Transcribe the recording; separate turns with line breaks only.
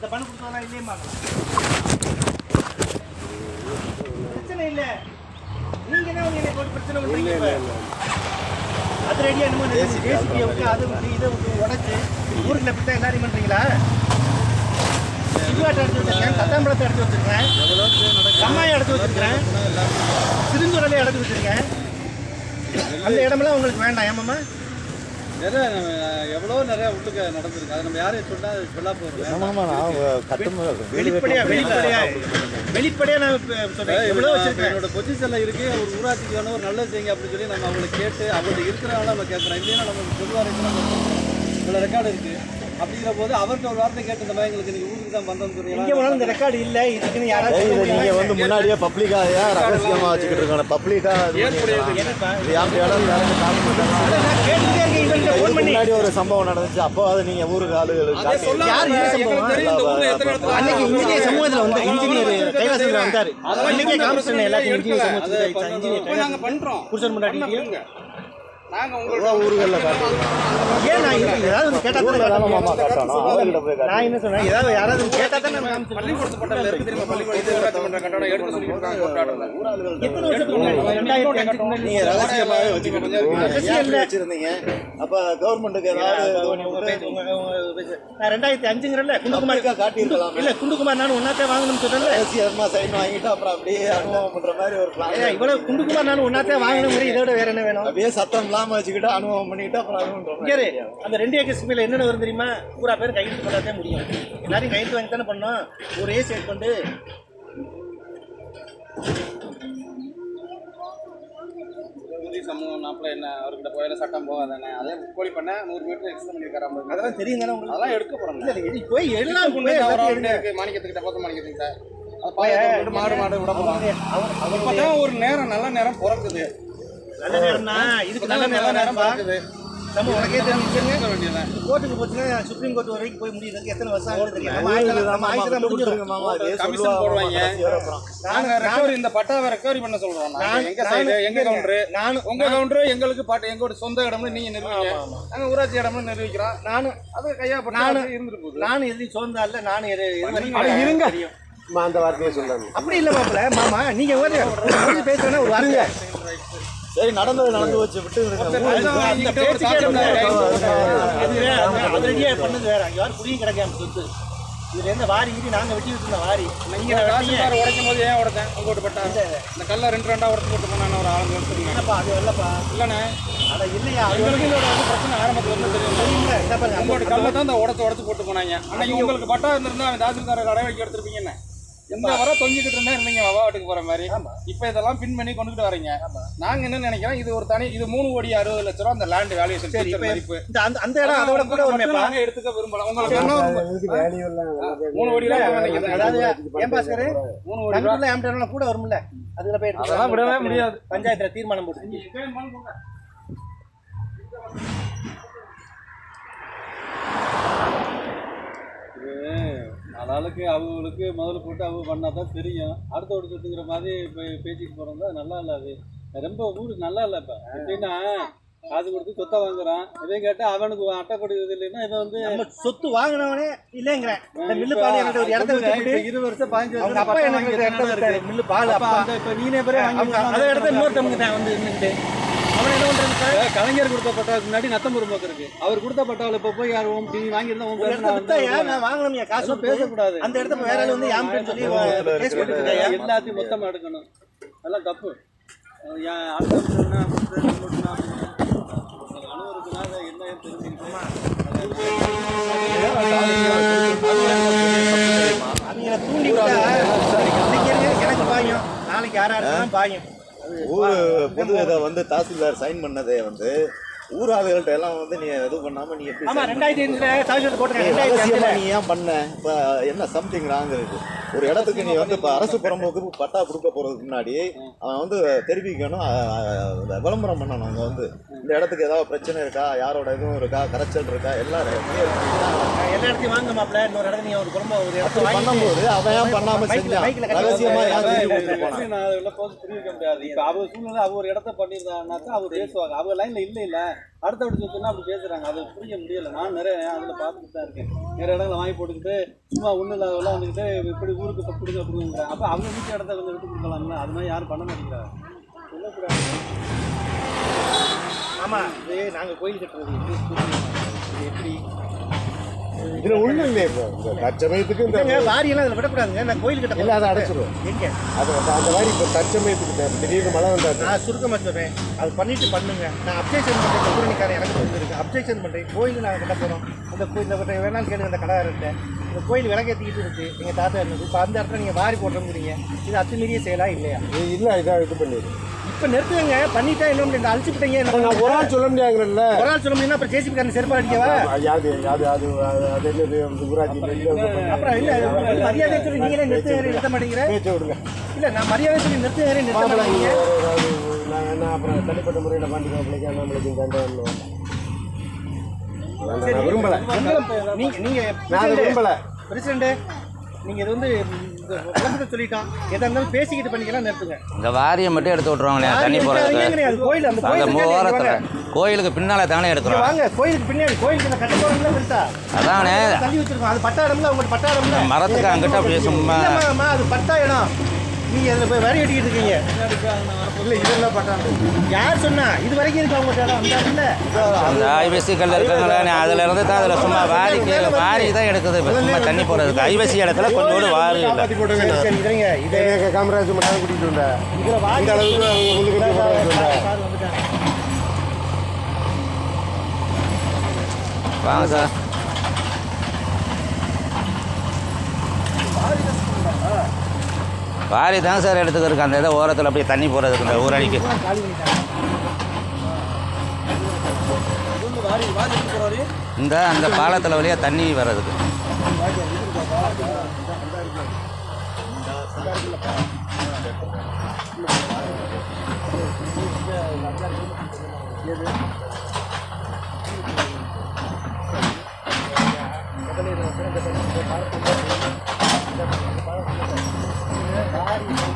இந்த பணம் கொடுத்தா இல்லையம்மா பிரச்சனை இல்லை. நீங்க என்ன என்னை போட்டு பிரச்சனை பண்றீங்க? அது ரெடியா என்னமோ ஜேசிபியை விட்டு அதை விட்டு இதை விட்டு உடச்சு ஊருக்கு எப்படி எல்லாரையும் பண்றீங்களா? சிவாட்டை எடுத்து வச்சிருக்கேன், தத்தாம்பழத்தை எடுத்து வச்சிருக்கேன், கம்மாயை எடுத்து வச்சிருக்கேன், சிறுந்துடலை எடுத்து வச்சிருக்கேன். அந்த இடமெல்லாம் உங்களுக்கு வேண்டாம் ஏமாம்மா?
நிறைய உள்ளுக்கு நடந்திருக்கு. அது நம்ம யாரையும் சொல்ல போகிறோம்.
வெளிப்படையா நான் சொல்றேன்.
என்னோட பொசிஷன்ல இருக்கு. ஒரு ஊராட்சிக்கு வேணும், ஒரு நல்லது செய்யுங்க அப்படின்னு சொல்லி நம்ம அவங்களை கேட்டு அவங்களுக்கு இருக்கிறவங்கள நம்ம கேட்குறோம். இல்லைன்னா நம்ம பொதுவாக இவ்வளோ ரெக்கார்டு இருக்கு. அப்படிங்கிற போது அவர்கிட்ட ஒரு வார்த்தை கேட்டு இந்த மாதிரி எங்களுக்கு நீங்க ஊருக்கு தான் வந்தோம்னு சொல்றீங்க.
இந்த ரெக்கார்டு இல்ல, இதுக்குன்னு யாராவது
நீங்க வந்து முன்னாடியே பப்ளிக்கா ரகசியமா வச்சுக்கிட்டு இருக்காங்க. பப்ளிக்கா முன்னாடி ஒரு சம்பவம் நடந்துச்சு. அப்போ அது நீங்க ஊருக்கு ஆளுகளுக்கு
இன்ஜினியர் சமூகத்தில் வந்து இன்ஜினியர் கைலாசத்தில் வந்தாரு. அன்னைக்கே காமிச்சேன் எல்லாத்தையும் இன்ஜினியர் சமூகத்தில்
பண்றோம்.
புருஷன் முன்னாடி
ஊர்களில்
ஏன் நான் ஏதாவது கேட்டா நான் என்ன சொன்னேன்? ஏதாவது யாராவது கேட்டா தான்
பள்ளிக்கூடத்து பட்டத்தில் இருக்கு தெரியுமா? பள்ளிக்கூடத்து கட்டடம் எடுக்க சொல்லியிருக்காங்க.
எத்தனை வருஷத்துக்கு முன்னாடி?
நீங்க ரகசியமாவே வச்சிருந்தீங்க. அப்ப கவர்மெண்ட்டுக்கு ஏதாவது
நான் 2005ங்கிறல குண்டுகுமார்
காட்டியிருக்கலாம்.
இல்ல குண்டுகுமார் நான் ஒன்னாத்தே வாங்கணும்னு சொல்றேன்.
சைன் வாங்கிட்டு அப்புறம் அப்படியே அனுபவம் பண்ற மாதிரி ஒரு பிளான்.
இவ்வளவு குண்டுகுமார் நான் ஒன்னாத்தே வாங்கணும். இதோட வேற என்ன வேணும்?
அப்படியே சத்தம் இல்லாம வச்சுக்கிட்டு அனுபவம் பண்ணிட்டு அப்புறம்
அந்த 2 ஏக்கர் மேல என்னென்ன வரும் தெரியுமா? பூரா பேர் கையெழுத்து பண்ணாதே முடியும். எல்லாரையும் கையெழுத்து வாங்கி தானே பண்ணோம். ஒரு ஏசி செட் பண்ணு.
சமூகம் நாப்பில் என்ன அவர்கிட்ட போயில சட்டம் போகாதானே? அதே கோழி பண்ண 100 மீட்டர் எக்ஸ்டெண்ட் பண்ணியிருக்காரு.
அதெல்லாம் தெரியும் தானே உங்களுக்கு?
அதெல்லாம் எடுக்க போறோம்.
போய் எல்லாம்
மாணிக்கத்துக்கிட்ட பக்கம் மாணிக்கத்துக்கிட்ட மாடு விட போறாங்க. ஒரு நேரம் நல்ல நேரம் பிறக்குது.
நல்ல நேரம்னா இதுக்கு நல்ல நேரம் பார்க்குது. நம்ம உனக்கே தெரிஞ்சுங்க. கோர்ட்டுக்கு போச்சுன்னா சுப்ரீம் கோர்ட் வரைக்கும் போய் முடியுது. எத்தனை வருஷம் ஆகுது தெரியும்.
கமிஷன் போடுவாங்க. நாங்க ரெக்கவரி இந்த பட்டாவை ரெக்கவரி பண்ண சொல்றோம். எங்க சைடு எங்க கவுண்டரு நானும் உங்க கவுண்டரு எங்களுக்கு பாட்டு எங்களோட சொந்த இடம்னு நீங்க நிறுவீங்க. நாங்க ஊராட்சி இடம்னு நிறுவிக்கிறோம். நானும் அது கையா நானும் இருந்துட்டு போகுது.
நானும் எதுவும் சொந்தம் இல்ல. நானும்
இருங்க அந்த வார்த்தையை சொல்றாங்க.
அப்படி இல்ல மாப்பிள்ள மாமா நீங்க பேசுறேன்னா ஒரு வார்த்தை
சரி நடந்து வச்சு விட்டு
பண்ணது வேற. யாரும் புரியும் கிடைக்காம சொத்து இதுல இருந்து வாரி ஈடி நாங்க வெட்டி விட்டுருந்த வாரி
நீங்க உடைக்கும் போது ஏன் உடைச்சேன்? உங்கள்கிட்ட பட்டா இந்த கல்ல 2 உடச்சு போட்டு போனா ஒரு ஆளுங்க எடுத்துருங்க.
அது இல்லப்பா
இல்லண்ணே
அட இல்லையா?
பிரச்சனை ஆரம்பத்துல இருந்து தெரியும். உங்களோட கல்ல தான் இந்த உடச்சு போட்டு போனாங்க. அன்னைக்கு உங்களுக்கு பட்டா இருந்திருந்தா அவன் தாசில்தார அடைவழிக்கு எடுத்திருப்பீங்கன்னு இந்த வர தொங்கிக்கிட்டு இருந்தா இருந்தீங்க வாட்டுக்கு போற மாதிரி. இப்ப இதெல்லாம் பின் பண்ணி கொண்டுகிட்டு வரீங்க. நாங்க என்ன நினைக்கிறோம், இது ஒரு தனி இது 3 கோடி 60 லட்ச ரூபா அந்த லேண்ட் வேல்யூஷன் மதிப்பு.
அந்த இடம் அதோட கூட
நாங்க எடுத்துக்க விரும்பலாம். உங்களுக்கு என்ன 3 கோடி
அதாவது ஏன் பாஸ்கர் 3 கோடி ஏம்டர்ல கூட வரும்ல. அதுல போய்
அதெல்லாம் விடவே முடியாது.
பஞ்சாயத்துல தீர்மானம் போட்டு
ஆளாளுக்கு அவங்களுக்கு முதல்ல போட்டு அவங்க பண்ணால் தான் தெரியும். அடுத்த ஒரு சொத்துங்கிற மாதிரி பேசிட்டு போகிறோம். அது நல்லா இல்லை. அது ரொம்ப ஊருக்கு நல்லா இல்லை. இப்போ எப்படின்னா காசு கொடுத்து சொத்தை வாங்குறான். இதை கேட்டால் அவனுக்கு அட்டை கொடுக்குறது இல்லைன்னா இதை வந்து
நம்ம சொத்து வாங்கினவனே இல்லைங்கிறேன். மில்லு பால் எனக்கு ஒரு இடத்த விட்டு 20 வருஷம் 15 வருஷம் அப்பா எனக்கு மில்லு பால் அப்பா இப்போ நீனே பேரே வாங்கி அதை இடத்த இன்னொருத்தவங்க தான் வந்து இருந்துட்டு அவன் என்ன பண்றாங்க சார்?
கலைஞர் கொடுத்த பட்டாவுக்கு முன்னாடி நத்தம்பூர் பக்கம் இருக்கு. அவர் கொடுத்த பட்டாவில் இப்போ போய் யார் ஓம் டிவி வாங்கியிருந்தா
நான் வாங்கணும் காசு பேசக்கூடாது. அந்த இடத்துல வேற ஆள் வந்து யாருன்னு சொல்லி கேஸ் போட்டு
எல்லாத்தையும் மொத்தமாக எடுக்கணும். அதெல்லாம் தப்பு. தூண்டி எனக்கு பாயும். நாளைக்கு யாராருக்கும் பாயும்.
ஊர் பொது இதை வந்து தாசில்தார் சைன் பண்ணதே வந்து ஊர் ஆளுகள்கிட்ட எல்லாம் வந்து நீ இது பண்ணாம நீ எப்படி
2005
நீ ஏன் பண்ண? இப்போ என்ன சம்திங் ராங் இருக்கு. ஒரு இடத்துக்கு நீ வந்து இப்போ அரசு புறம்போக்கு பட்டா கொடுக்க போறதுக்கு முன்னாடி அவன் வந்து தெரிவிக்கணும், விளம்பரம் பண்ணணும். அங்கே வந்து இந்த இடத்துக்கு ஏதாவது பிரச்சனை இருக்கா, யாரோட இதுவும் இருக்கா, கரைச்சல் இருக்கா, எல்லா
இடத்தையும் வாங்க மாப்பிள்ள. இன்னொரு இடத்துல நீ ஒரு குடும்பம் ஒரு இடத்துல
பண்ணும்போது அவன் ஏன் பண்ணாம செஞ்சான்? ரகசியமா
புரிவிக்க முடியாது. இப்போ அவர் சூழ்நிலை அவர் இடத்த பண்ணியிருந்தாங்கன்னாக்கா அவர் பேசுவாங்க. அவங்க லைன்ல இல்லை
அடுத்த வீட்டு சொத்துன்னா அப்படி பேசுறாங்க. அதை புரிய முடியல. நான் நிறைய அதில் பார்த்துட்டு தான் இருக்கேன். நிறைய இடங்களை வாங்கி போட்டுக்கிட்டு சும்மா ஒன்றும் இல்லாதவெல்லாம் வந்துக்கிட்டு இப்படி ஊருக்கு இப்போ கொடுங்க கொடுங்கிறாங்க. அப்போ அவங்க வீட்டு இடத்த கொஞ்சம் விட்டு கொடுக்கலாம்ல. அது மாதிரி யாரும் பண்ண மாட்டேங்கிறாங்க. சொல்லக்கூடாது. ஆமாம், இது நாங்கள் கோயில் கட்டுறது இது எப்படி
இதுல ஒண்ணும் இல்லையே. இப்போ தற்சமயத்துக்கு இந்த
வாரியெல்லாம் அதில் விடக்கூடாதுங்க. நான் கோயில் கட்ட
இல்லை அதை அடைச்சிருவோம்.
எங்கே
அது அந்த மாதிரி இப்போ தற்சமயத்துக்கு திடீர்னு மழை வந்தாச்சு.
நான் சுருக்கமாக சொல்கிறேன். அது பண்ணிட்டு பண்ணுங்க. நான் அப்ஜெக்ஷன் பண்ணுறேன். ஊரணிக்காரன் எனக்கு வந்துருக்கு. அப்ஜெக்ஷன் பண்ணுறேன். கோயில் நாங்கள் கட்ட போகிறோம். அந்த கோயில் வேணாலும் கேளுங்க. அந்த கடைக்காரர்கிட்ட இந்த கோயில் விளக்கேற்றிக்கிட்டு இருக்குது. எங்கள் தாத்தா இருந்தது. இப்போ அந்த இடத்துல நீங்கள் வாரி போடுறோங்கிறீங்க. இது அத்துமீறிய செயலா இல்லையா?
இல்லை இதாக இது பண்ணிடு.
இப்போ நிறுத்துவங்க. பண்ணிட்டா என்ன பண்ணி அழிச்சுக்கிட்டீங்க.
நான் ஒரு ஆள் சொல்ல முடியாதுல்ல.
ஒரு ஆள் சொல்ல முடியும்னா அப்புறம் ஜேசிபி காரன் செருப்பா அடிக்கவா?
அது என்னது ஊராட்சி
அப்புறம் இல்லை மரியாதை சொல்லி நீங்களே நிறுத்த மாட்டேங்கிற.
பேச்ச விடுங்க.
இல்லை நான் மரியாதை சொல்லி நிறுத்த மாட்டேங்க.
நான் என்ன அப்புறம் தனிப்பட்ட முறையில் பாண்டிக்க நம்மளுக்கு தண்டனை நான் விரும்பலை. நான் விரும்பலை.
பிரசிடண்ட் நீங்கள் இது வந்து விளக்கத்தை சொல்லிட்டோம். எதாக இருந்தாலும் பேசிக்கிட்டு பண்ணிக்கலாம். நிறுத்துங்க.
இந்த வாரியம் மட்டும் எடுத்து விட்ருவாங்களே தண்ணி போகிறதுக்கு.
கோயில்
அந்த ஓரத்தில் கோயிலுக்கு பின்னால் தானே எடுக்கிறோம்.
வாங்க கோயிலுக்கு பின்னாடி கோயிலுக்கு கட்ட போகிறோம்ல பெருசா
அதானே
தள்ளி வச்சிருக்கோம். அது பட்டா இடம்ல உங்களுக்கு பட்டா இடம்ல
மரத்துக்கு அங்கிட்ட பேசுமா
அது பட்டா இடம். நீங்கள் அதில் போய் வரி அடிக்கிட்டு இருக்கீங்க. இல்லை இதெல்லாம் பட்டா யார் சொன்னா? இது வரைக்கும் இருக்கு அவங்க இடம். அந்த இல்லை
அந்த ஐவசி கல் இருக்குங்களே அதில் இருந்து தான் அதில் சும்மா வாரி தான் எடுக்குது. இப்போ சும்மா தண்ணி போகிறதுக்கு ஐவசி இடத்துல கொஞ்சோடு வாரி இல்லை.
சரி இதுங்க இதே
காமராஜ் மட்டும் கூட்டிகிட்டு வந்தேன்.
இதில் வாரி
அளவுக்கு
வந்துட்டாங்க.
வாங்க சார். வாரி தான் சார் எடுத்துக்கிறதுக்கு அந்த இதை ஓரத்தில் அப்படியே தண்ணி போகிறதுக்கு இந்த ஊரணிக்கு. இந்த அந்த பாலத்தில் வழியாக தண்ணி வர்றதுக்கு.
பாரு